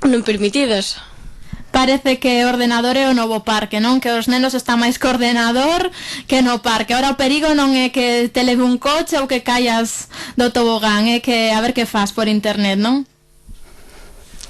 non permitidas. Parece que o ordenador é o novo parque, non? Que os nenos están máis co ordenador que no parque. Ahora o perigo non é que te leve un coche ou que caias do tobogán, é que a ver que faz por internet, non?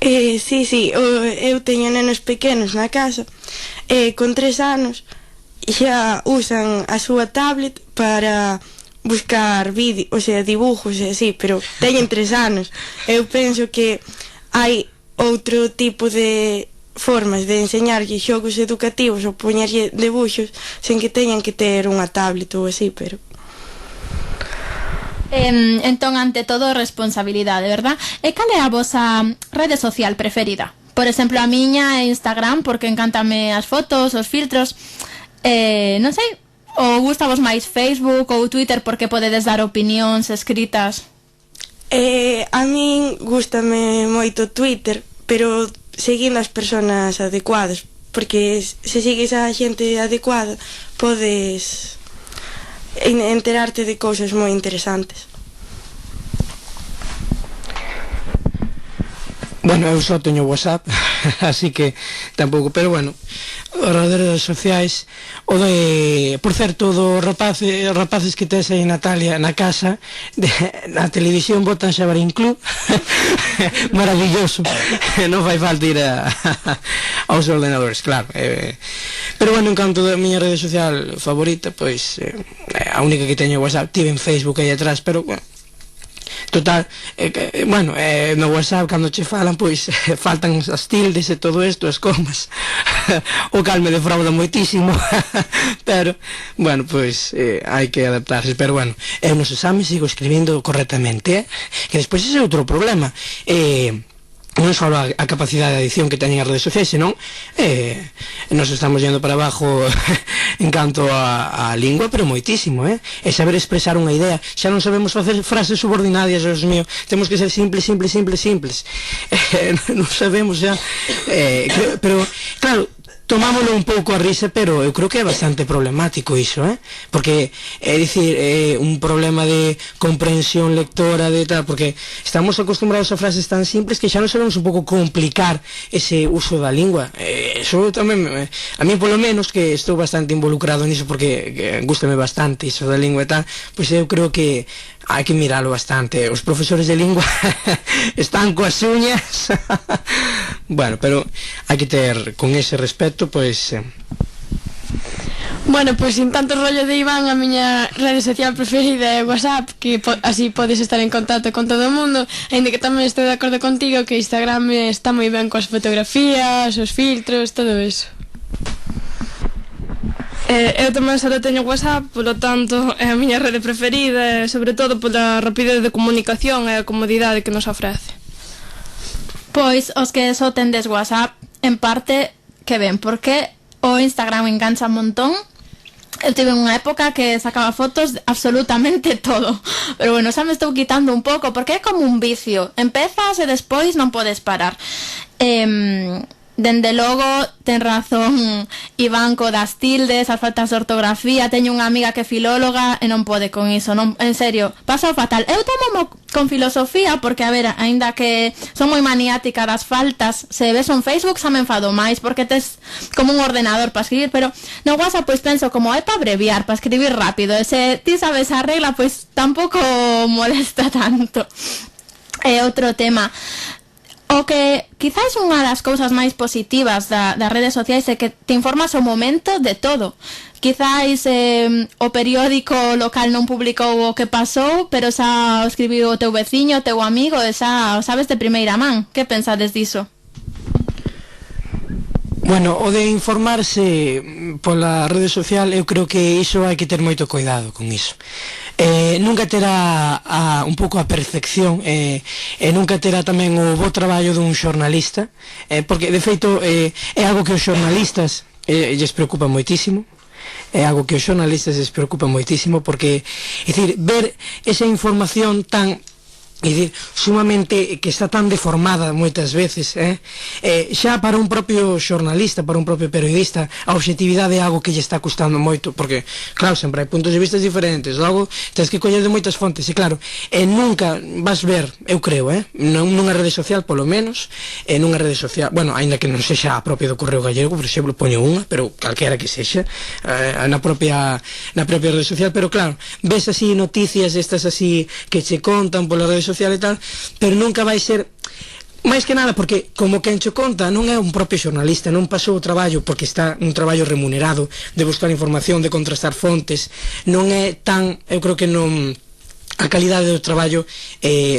Sí, eu teño nenos pequenos na casa, con 3 anos xa usan a súa tablet para buscar vídeos, o sea, dibujos e así, pero teñen 3 anos. Eu penso que hai outro tipo de formas de enseñarlle xogos educativos ou poñerlle debuxos sen que teñan que ter unha tablet ou así, pero... Entón, ante todo, responsabilidade, verdad? E cal é a vosa rede social preferida? Por exemplo, a miña é Instagram, porque encántame as fotos, os filtros. Non sei, ou gustavos máis Facebook ou Twitter porque podedes dar opinións escritas? A min gústame moito Twitter, pero seguindo as persoas adecuadas, porque se sigues a xente adecuada podes enterarte de cousas moi interesantes. Bueno, eu só teño WhatsApp, así que tampouco, pero bueno, as redes sociais, o de, por certo, dos rapaces que tes aí, Natalia, na casa, na televisión botan Xabarín Club, maravilloso, non fai falta ir aos ordenadores, claro, pero bueno, en canto da miña rede social favorita, pois, a única que teño WhatsApp, tive en Facebook aí atrás, pero, bueno, total, bueno, no WhatsApp cando che falan, pois faltan as tildes e todo isto, as comas, o cal me defrauda moitísimo, pero, bueno, pois hai que adaptarse, pero bueno, eu nos exames sigo escribindo correctamente, que despois ese é outro problema, non só a capacidade de adición que teñen as redes sociais, senón nos estamos yendo para abajo en canto a lingua, pero moitísimo, e saber expresar unha idea, xa non sabemos facer frases subordinarias, Dios mío, temos que ser simples, non sabemos xa, pero claro, tomámoslo un pouco a risa, pero eu creo que é bastante problemático iso, porque é dicir, un problema de comprensión lectora de tal, porque estamos acostumbrados a frases tan simples que xa non sabemos un pouco complicar ese uso da lingua. Eso tamén, a mí polo menos, que estou bastante involucrado niso porque gústame bastante iso da lingua e tal, pois eu creo que hai que miralo bastante. Os profesores de lingua están coas uñas. Bueno, pero hai que ter con ese respeto, pois... Bueno, pois sin tanto rollo de Iván, a miña rede social preferida é WhatsApp, que así podes estar en contacto con todo o mundo, aínda que tamén estou de acordo contigo que Instagram está moi ben coas fotografías, os filtros, todo eso. Eu tamén só teño WhatsApp, polo tanto é a miña rede preferida, sobre todo pola rapidez de comunicación e a comodidade que nos ofrece. Pois os que só tendes WhatsApp, en parte, que ben, porque o Instagram engancha un montón. Eu tive unha época que sacaba fotos de absolutamente todo, pero bueno, xa me estou quitando un pouco, porque é como un vicio, empezas e despois non podes parar. Dende logo, ten razón Iván co das tildes, as faltas de ortografía. Teño unha amiga que é filóloga e non pode con iso, non, en serio, pasa fatal. Eu tomo con filosofía porque, a ver, aínda que son moi maniática das faltas, se ves un Facebook xa me enfado máis porque tes como un ordenador para escribir, pero no WhatsApp pois penso como é para abreviar, para escribir rápido, e se ti sabes a regla, pois tampouco molesta tanto. E outro tema, o que quizás unha das cousas máis positivas das redes sociais é que te informas ao momento de todo. Quizás o periódico local non publicou o que pasou, pero xa o escribiu o teu veciño, o teu amigo, e xa o sabes de primeira man. Que pensades diso? Bueno, o de informarse pola rede social, eu creo que iso hai que ter moito cuidado con iso. Nunca terá un pouco a percepción e nunca terá tamén o bo traballo dun xornalista, porque de feito é algo que os xornalistas lles preocupa moitísimo, é algo que os xornalistas lles preocupa moitísimo, porque, é dicir, ver esa información tan é dicir, sumamente que está tan deformada moitas veces, xa para un propio xornalista, para un propio periodista, a objetividade é algo que lle está custando moito, porque claro, sempre hai puntos de vista diferentes, logo tens que coller de moitas fontes, e claro, nunca vas ver, eu creo, nunha rede social polo menos, nunha rede social, bueno, aínda que non sexa a propia do Correo Gallego, por exemplo, poño unha, pero calquera que sexa, na propia rede social, pero claro, ves así noticias estas así que che contan pola rede social e tal, pero nunca vai ser máis que nada porque como quen cho conta non é un propio xornalista, non pasou o traballo porque está un traballo remunerado de buscar información, de contrastar fontes, non é tan, eu creo que non, a calidade do traballo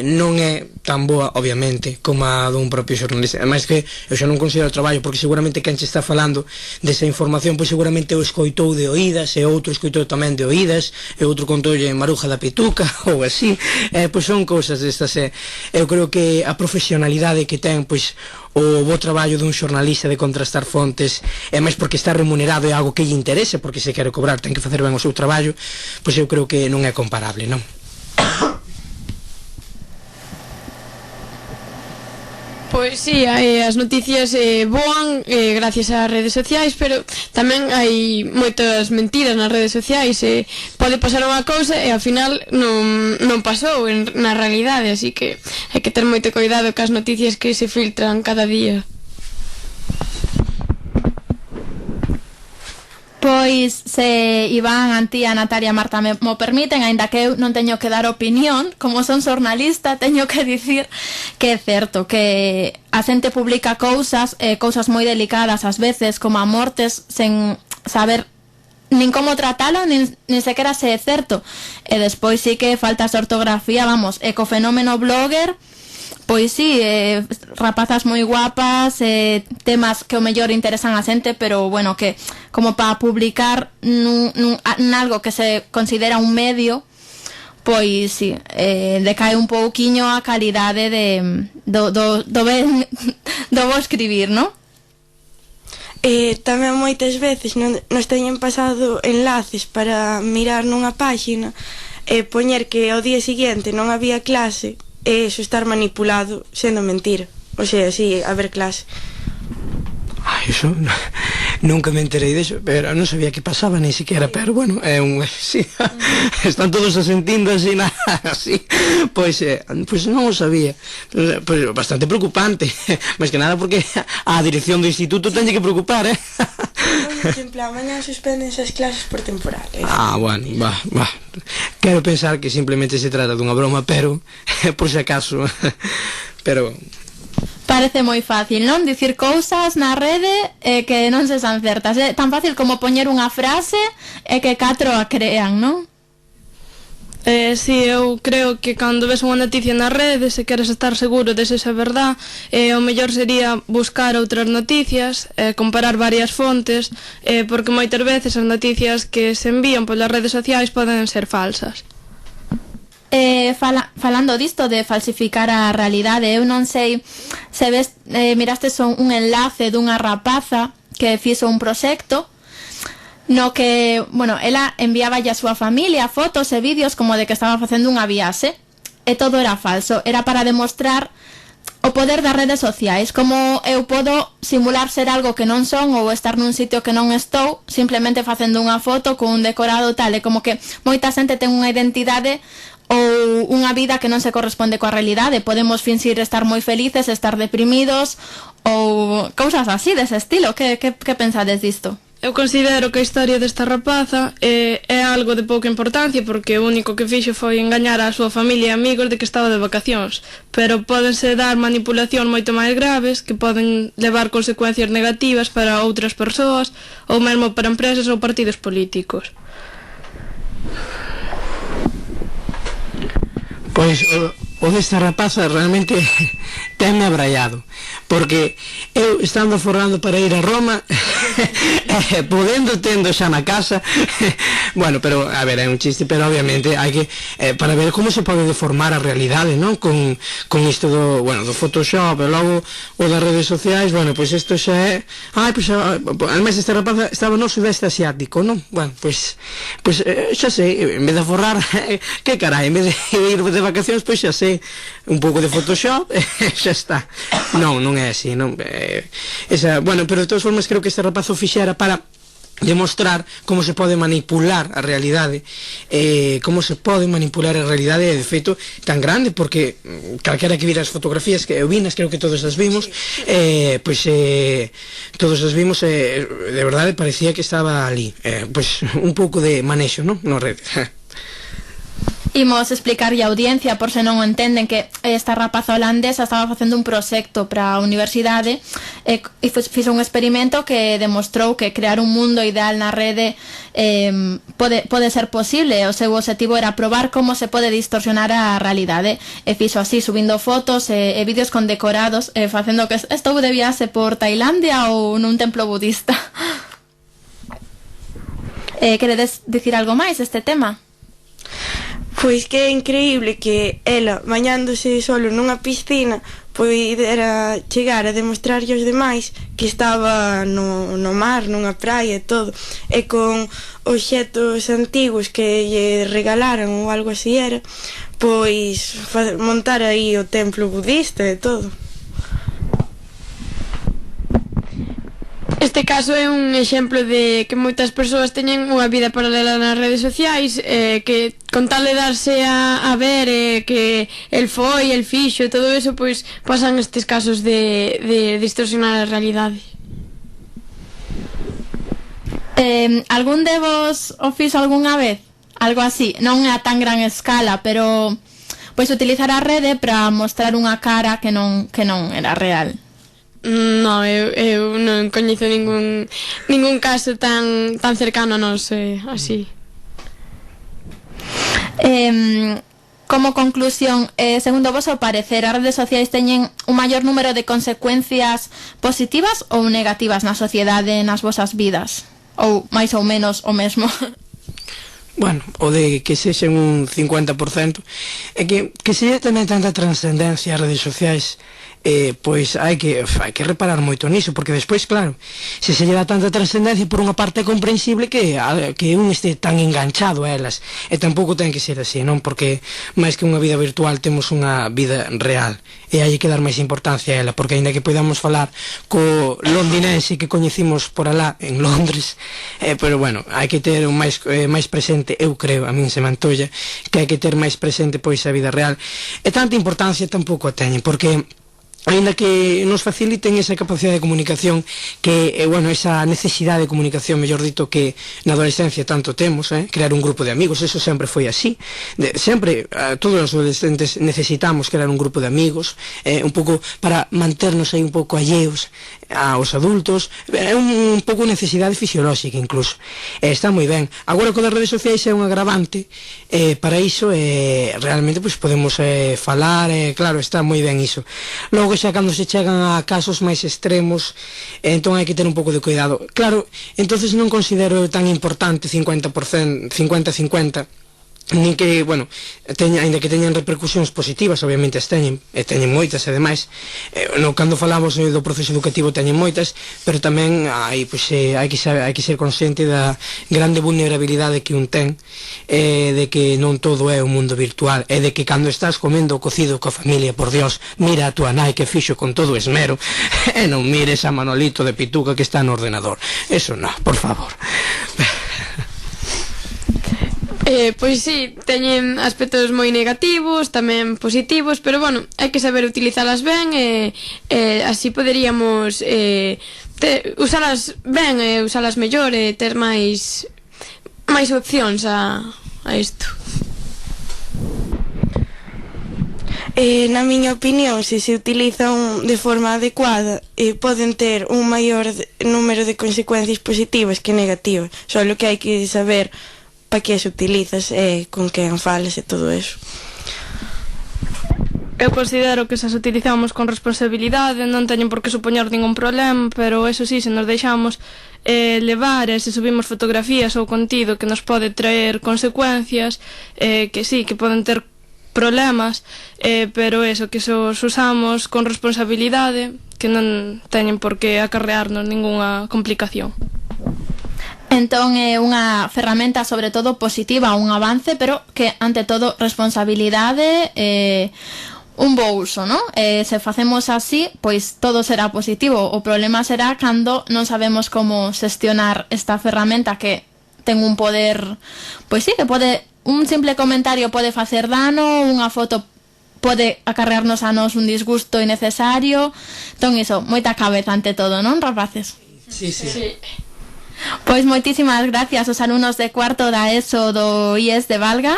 non é tan boa, obviamente, como a dun propio xornalista. Ademais que eu xa non considero o traballo, porque seguramente quen che está falando desa información, pois seguramente o escoitou de oídas, e outro escoitou tamén de oídas, e outro contoulle Maruja da Pituca, ou así, pois son cousas destas. Eu creo que a profesionalidade que ten, pois, o bo traballo dun xornalista de contrastar fontes, e máis porque está remunerado, é algo que lle interese, porque se quere cobrar, ten que facer ben o seu traballo, pois eu creo que non é comparable, non? Pois sí, as noticias voan gracias ás redes sociais, pero tamén hai moitas mentiras nas redes sociais, pode pasar unha cousa e ao final non pasou na realidade, así que hai que ter moito cuidado cas noticias que se filtran cada día. Pois, se Iván, Antía, Natalia, Marta mo permiten, aínda que eu non teño que dar opinión, como son xornalista, teño que dicir que é certo, que a xente publica cousas moi delicadas ás veces, como a mortes, sen saber nin como tratalo, nin sequera se é certo. E despois sí que faltas de ortografía, vamos, e co fenómeno blogger, pois sí, rapazas moi guapas, temas que o mellor interesan a xente, pero bueno, que como para publicar algo que se considera un medio, pois sí, decae un pouquiño a calidade do bo escribir, non? Tamén moitas veces nos teñen pasado enlaces para mirar nunha páxina e poñer que ao día seguinte non había clase, e iso estar manipulado sendo mentira, o sea, así, a ver clase. Iso nunca me enterei deso, pero non sabía que pasaba ni siquiera, pero bueno, sí, están todos asentindo así, así, pois non o sabía, pois bastante preocupante, máis que nada porque a dirección do instituto teñe que preocupar, En plan, mañan suspenden as clases por temporal. Bueno, va. Quero pensar que simplemente se trata dunha broma, pero por se acaso, pero parece moi fácil, non? Dicir cousas na rede que non se san certas. É tan fácil como poñer unha frase e que 4 a crean, non? Sí, eu creo que cando ves unha noticia na rede, se queres estar seguro de se é verdad, o mellor sería buscar outras noticias, comparar varias fontes, porque moitas veces as noticias que se envían polas redes sociais poden ser falsas. Falando disto de falsificar a realidade, eu non sei se ves, mirastes un enlace dunha rapaza que fixo un proxecto no que, bueno, ela enviaba a súa familia fotos e vídeos como de que estaba facendo unha viaxe e todo era falso, era para demostrar o poder das redes sociais, como eu podo simular ser algo que non son ou estar nun sitio que non estou simplemente facendo unha foto con un decorado tal, e como que moita xente ten unha identidade ou unha vida que non se corresponde coa realidade. Podemos fingir estar moi felices, estar deprimidos ou cousas así dese estilo. Que pensades disto? Eu considero que a historia desta rapaza é algo de pouca importancia, porque o único que fixo foi engañar a súa familia e amigos de que estaba de vacacións, pero pódense dar manipulación moito máis graves que poden levar consecuencias negativas para outras persoas ou mesmo para empresas ou partidos políticos. Pois o desta rapaza realmente tenme abraiado, porque eu estando forrando para ir a Roma podendo tendo xa na casa bueno, pero a ver, é un chiste, pero obviamente hai que para ver como se pode deformar a realidade, non? Con isto do Photoshop e logo o das redes sociais, bueno, pois isto xa é ademais esta rapaza estaba no sudeste asiático, non? Bueno, pois xa sei, en vez de forrar que carai, en vez de ir de vacacións, pois xa sei xente, un pouco de Photoshop e xa está. Non é así, non. Bueno, pero de todas formas creo que este rapaz o fixera para demostrar como se pode manipular a realidade, como se pode manipular a realidade de feito tan grande, porque calquera que vira as fotografías que eu vinas, creo que todos as vimos, todos as vimos, de verdade parecía que estaba ali, un pouco de manexo, non? No rede. Imos explicar a audiencia, por se non o entenden, que esta rapaza holandesa estaba facendo un proxecto para a universidade e fixo un experimento que demostrou que crear un mundo ideal na rede pode ser posible. O seu objetivo era probar como se pode distorsionar a realidade, e fixo así, subindo fotos e vídeos con decorados, facendo que estou de viaxe por Tailandia ou nun templo budista. Queredes dicir algo máis deste tema? Pois que é increíble que ela, bañándose solo nunha piscina, poidera chegar a demostrarlle aos demais que estaba no mar, nunha praia e todo, e con obxetos antigos que lle regalaran ou algo así era, pois montar aí o templo budista e todo. Este caso é un exemplo de que moitas persoas teñen unha vida paralela nas redes sociais, que con tal de darse a ver que el foi, el fixo e todo eso, pois pasan estes casos de distorsionar a realidade. Algún de vos o fixo algunha vez? Algo así, non a tan gran escala, pero pois utilizar a rede para mostrar unha cara que non era real. Non, eu non coñezo ningún caso tan cercano a nós, así. Como conclusión, segundo vos o parecer, as redes sociais teñen un maior número de consecuencias positivas ou negativas na sociedade, nas vosas vidas? Ou máis ou menos o mesmo? Bueno, o de que sexen un 50%, é que se tamén tanta trascendencia as redes sociais, pois hai que reparar moito niso, porque despois, claro, se lle dá tanta trascendencia, por unha parte é comprensible que un este tan enganchado a elas, e tampouco ten que ser así, non? Porque máis que unha vida virtual temos unha vida real, e hai que dar máis importancia a ela, porque aínda que podamos falar co londinense que coñecimos por alá en Londres, pero bueno, hai que ter máis presente, eu creo, a min se me antolla que hai que ter máis presente pois a vida real, e tanta importancia tampouco a teñen, porque aínda que nos faciliten esa capacidade de comunicación, que, bueno, esa necesidade de comunicación, mellor dito, que na adolescencia tanto temos, crear un grupo de amigos, eso sempre foi así, sempre, todos os adolescentes necesitamos crear un grupo de amigos, un pouco para manternos aí un pouco alleos aos adultos, é un pouco necesidade fisiolóxica incluso, está moi ben. Agora con as redes sociais é un agravante, para iso realmente pois podemos falar, claro, está moi ben iso. Logo xa cando se chegan a casos máis extremos, entón hai que ter un pouco de cuidado. Claro, entonces non considero tan importante 50%, 50-50, nin que, bueno, ainda que teñan repercusións positivas, obviamente as teñen, e teñen moitas, ademais, cando falamos do proceso educativo teñen moitas, pero tamén hai que ser consciente da grande vulnerabilidade que un ten, de que non todo é un mundo virtual, e de que cando estás comendo cocido coa familia, por Dios, mira a tua nai que fixo con todo esmero, e non mires a Manolito de Pituca que está no ordenador. Eso non, por favor. Pois sí, teñen aspectos moi negativos, tamén positivos, pero bueno, hai que saber utilizalas ben, e así poderíamos usalas ben e usalas mellor, e ter máis opcións a isto. Na miña opinión, se se utilizan de forma adecuada, poden ter un maior número de consecuencias positivas que negativas, só o que hai que saber para que as utilizas e con quen falas e todo eso. Eu considero que se as utilizamos con responsabilidade non teñen por que supoñer ningún problema, pero eso sí, se nos deixamos levar e se subimos fotografías ou contido que nos pode traer consecuencias, que sí, que poden ter problemas, pero eso, que se os usamos con responsabilidade, que non teñen por que acarrearnos ningunha complicación. Entón é unha ferramenta sobre todo positiva, un avance, pero que ante todo responsabilidade un bo uso, ¿no? Se facemos así, pois todo será positivo. O problema será cando non sabemos como xestionar esta ferramenta que ten un poder, pois sí, que pode, un simple comentario pode facer dano, unha foto pode acarrearnos a nos un disgusto innecesario. Entón iso, moita cabeza ante todo, non, rapaces? Sí. Pois moitísimas gracias aos alumnos de cuarto da ESO do IES de Valga,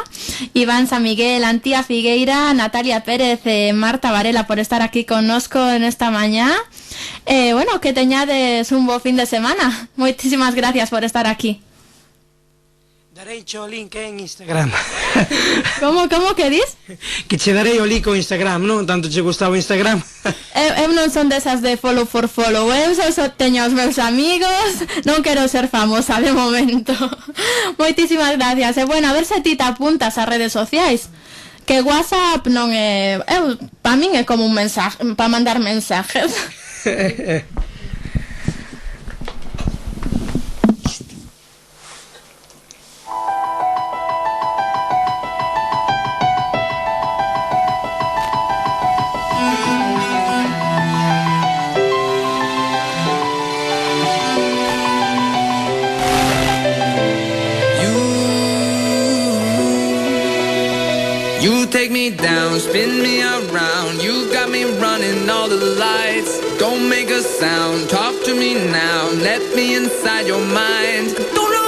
Iván San Miguel, Antía Figueira, Natalia Pérez e Marta Varela por estar aquí connosco en esta mañá. Bueno, que teñades un bo fin de semana. Moitísimas gracias por estar aquí. Darei o link en Instagram. Como que dis? Que che darei o link o Instagram, non? Tanto che gustaba o Instagram. Eu non son desas de follow for follow. Eu só teño os meus amigos. Non quero ser famosa de momento. Moitísimas gracias. E bueno, a ver se ti te apuntas ás redes sociais. Que WhatsApp non é... Para min é como un mensaje, para mandar mensajes. You take me down, spin me around. You got me running all the lights. Don't make a sound, talk to me now. Let me inside your mind. Don't know